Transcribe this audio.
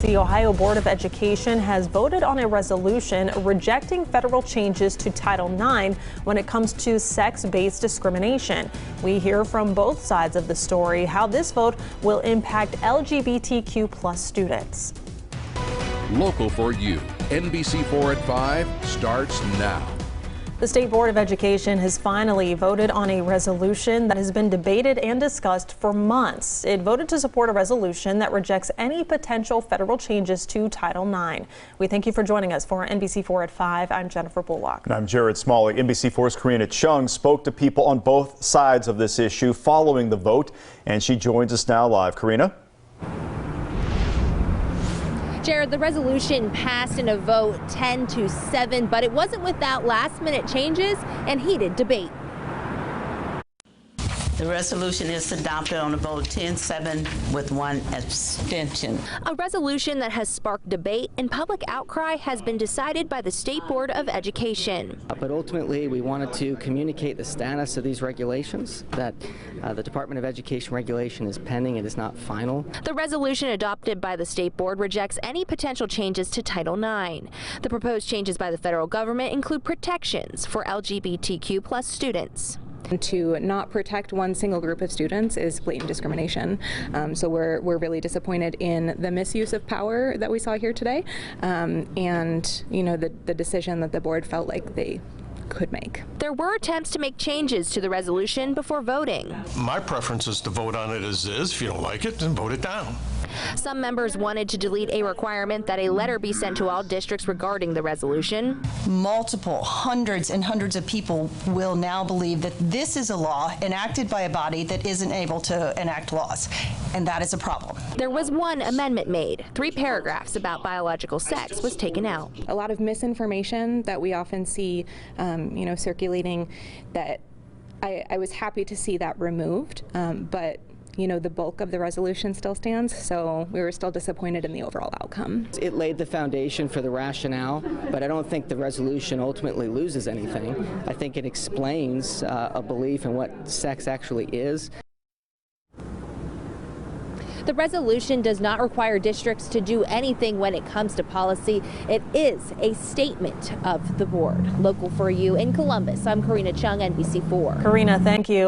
The Ohio Board of Education has voted on a resolution rejecting federal changes to Title IX when it comes to sex-based discrimination. We hear from both sides of the story how this vote will impact LGBTQ+ students. Local for you. NBC4 at 5 starts now. The State Board of Education has finally voted on a resolution that has been debated and discussed for months. It voted to support a resolution that rejects any potential federal changes to Title IX. We thank you for joining us for NBC4 at 5. I'm Jennifer Bullock. And I'm Jared Smalley. NBC4's Karina Chung spoke to people on both sides of this issue following the vote, and she joins us now live. Karina? Jared, the resolution passed in a vote 10-7, but it wasn't without last-minute changes and heated debate. The resolution is adopted on a vote 10-7 with one abstention. A resolution that has sparked debate and public outcry has been decided by the State Board of Education. But ultimately, we wanted to communicate the status of these regulations, that the Department of Education regulation is pending. It is not final. The resolution adopted by the State Board rejects any potential changes to Title IX. The proposed changes by the federal government include protections for LGBTQ+ students. To not protect one single group of students is blatant discrimination. So we're really disappointed in the misuse of power that we saw here today, and the decision that the board felt like they could make. There were attempts to make changes to the resolution before voting. My preference is to vote on it as is. If you don't like it, then vote it down. Some members wanted to delete a requirement that a letter be sent to all districts regarding the resolution. Multiple hundreds and hundreds of people will now believe that this is a law enacted by a body that isn't able to enact laws, and that is a problem. There was one amendment made. 3 paragraphs about biological sex was taken out. A lot of misinformation that we often see circulating, that I was happy to see that removed, but the bulk of the resolution still stands, so we were still disappointed in the overall outcome. It laid the foundation for the rationale, but I don't think the resolution ultimately loses anything. I think it explains a belief in what sex actually is. The resolution does not require districts to do anything when it comes to policy. It is a statement of the board. Local for you in Columbus, I'm Karina Chung, NBC4. Karina, thank you.